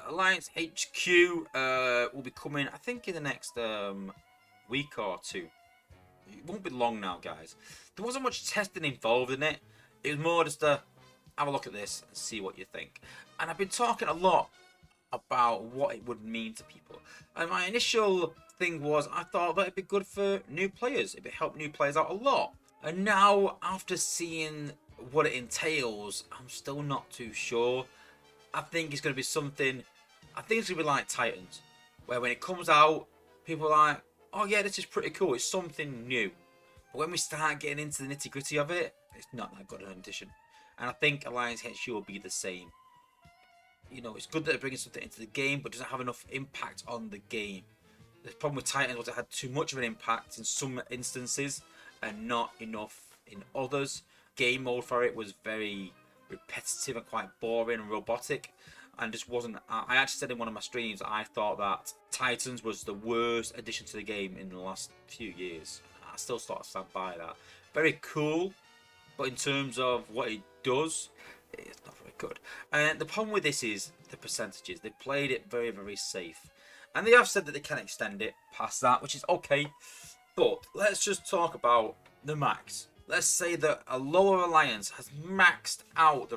Alliance HQ will be coming, I think, in the next week or two. It won't be long now, guys. There wasn't much testing involved in it. It was more just to have a look at this and see what you think. And I've been talking a lot about what it would mean to people. And my initial thing was I thought that it'd be good for new players. It'd help new players out a lot. And now, after seeing what it entails, I'm still not too sure. I think it's going to be something. I think it's going to be like Titans, where when it comes out, people are like, oh yeah, this is pretty cool. It's something new. But when we start getting into the nitty gritty of it, it's not that good an addition. And I think Alliance HQ will be the same. You know, it's good that they're bringing something into the game, but doesn't have enough impact on the game. The problem with Titans was it had too much of an impact in some instances and not enough in others. Game mode for it was very repetitive and quite boring and robotic, and just wasn't. I actually said in one of my streams I thought that Titans was the worst addition to the game in the last few years. I still sort of stand by that. Very cool, but in terms of what it does, it's not very good. And the problem with this is the percentages. They played it very, very safe, and they have said that they can extend it past that, which is okay. But let's just talk about the max. Let's say that a lower alliance has maxed out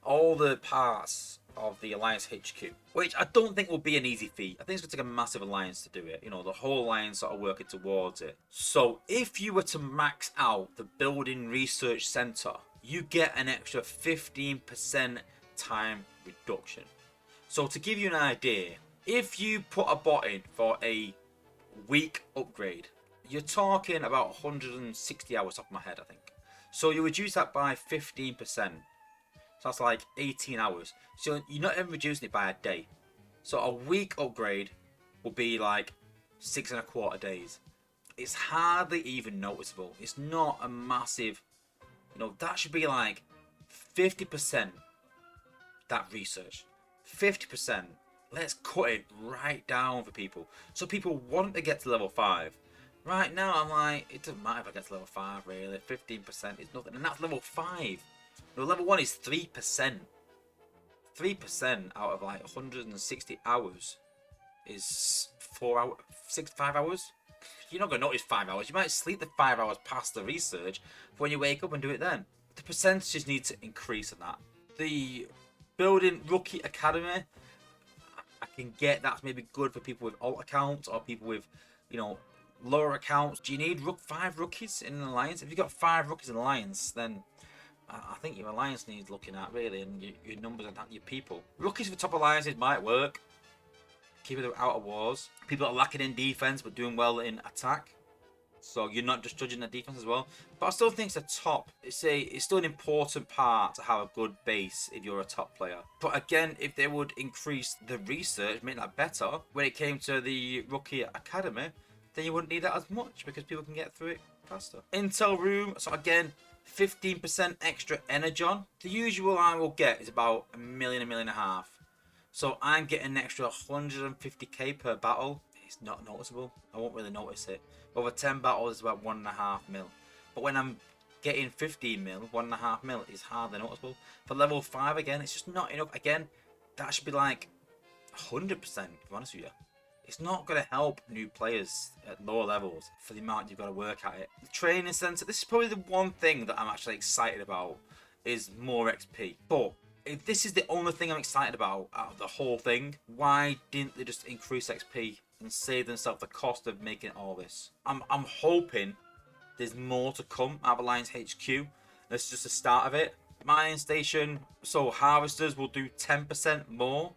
all the parts of the Alliance HQ, which I don't think will be an easy feat. I think it's going to take a massive alliance to do it. You know, the whole alliance sort of working towards it. So if you were to max out the building research center, you get an extra 15% time reduction. So to give you an idea, if you put a bot in for a week upgrade, you're talking about 160 hours off my head, I think. So you reduce that by 15%. So that's like 18 hours. So you're not even reducing it by a day. So a week upgrade will be like 6.25 days. It's hardly even noticeable. It's not a massive, you know, that should be like 50% that research. 50%. Let's cut it right down for people. So people want to get to level 5. Right now, I'm like, it doesn't matter if I get to level 5, really. 15% is nothing. And that's level 5. No, level 1 is 3%. 3% out of like 160 hours is 5 hours. You're not going to notice 5 hours. You might sleep the 5 hours past the research for when you wake up and do it then. The percentages need to increase on that. The building rookie academy, I can get that's maybe good for people with alt accounts or people with, you know, lower accounts. Do you need 5 rookies in an alliance? If you've got 5 rookies in an alliance, then I think your alliance needs looking at, really, and your numbers and your people. Rookies for top alliances might work. Keeping them out of wars. People that are lacking in defense but doing well in attack. So you're not just judging the defense as well. But I still think it's a top. It's still an important part to have a good base if you're a top player. But again, if they would increase the research, make that better, when it came to the rookie academy, then you wouldn't need that as much because people can get through it faster. Intel room, so again, 15% extra energon. The usual I will get is about a million and a half. So I'm getting an extra 150k per battle. It's not noticeable. I won't really notice it. Over 10 battles is about 1.5 mil. But when I'm getting 15 mil, 1.5 mil is hardly noticeable. For level 5 again, it's just not enough. Again, that should be like 100%, to be honest with you. It's not going to help new players at lower levels for the amount you've got to work at it. The training centre, this is probably the one thing that I'm actually excited about, is more XP. But if this is the only thing I'm excited about out of the whole thing, why didn't they just increase XP and save themselves the cost of making all this? I'm hoping there's more to come out of Alliance HQ. This is just the start of it. Mining station, so harvesters will do 10% more.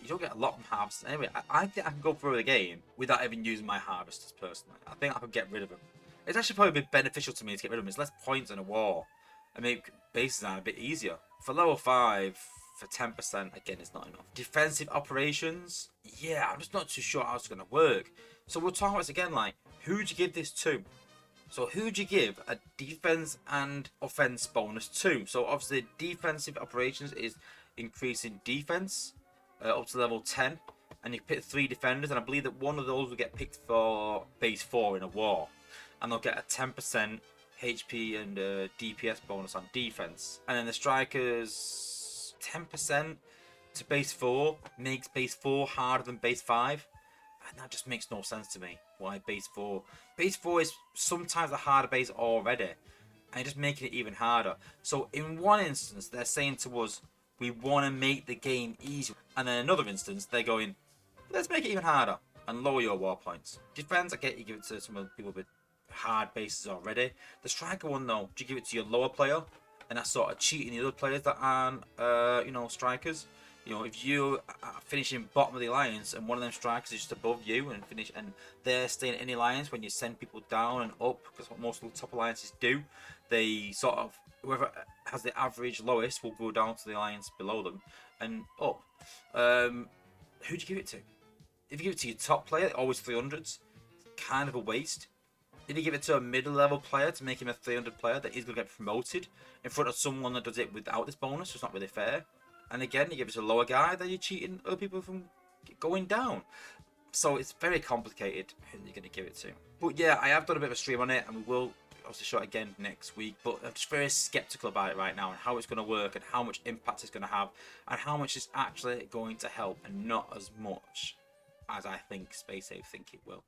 You don't get a lot from harvesters. Anyway, I think I can go through the game without even using my harvesters personally. I think I could get rid of them. It's actually probably beneficial to me to get rid of them. It's less points in a war and make base design a bit easier. For level 5, for 10%, again, it's not enough. Defensive operations, yeah, I'm just not too sure how it's going to work. So we'll talk about this again, like, who'd you give this to? So who'd you give a defense and offense bonus to? So obviously defensive operations is increasing defense up to level 10, and you pick 3 defenders, and I believe that one of those will get picked for base 4 in a war, and they'll get a 10% HP and DPS bonus on defense. And then the strikers, 10% to base 4 makes base 4 harder than base 5. And that just makes no sense to me. Why base 4? Base 4 is sometimes the harder base already. And just making it even harder. So in one instance, they're saying to us, we want to make the game easier. And then in another instance, they're going, let's make it even harder and lower your war points. Defense, I get you give it to some of the people with hard bases already. The striker one though, do you give it to your lower player? And that's sort of cheating the other players that aren't, you know, strikers. You know, if you are finishing bottom of the alliance and one of them strikers is just above you and they're staying in the alliance when you send people down and up, because what most of the top alliances do, they sort of, whoever has the average lowest will go down to the alliance below them and up. Who do you give it to? If you give it to your top player, always 300s, kind of a waste. If you give it to a middle-level player to make him a 300 player that is going to get promoted in front of someone that does it without this bonus, so it's not really fair. And again, you give it to a lower guy, then you're cheating other people from going down. So it's very complicated who you're going to give it to. But yeah, I have done a bit of a stream on it, and we will obviously show it again next week. But I'm just very skeptical about it right now, and how it's going to work, and how much impact it's going to have, and how much it's actually going to help, and not as much as I think Space Ape think it will.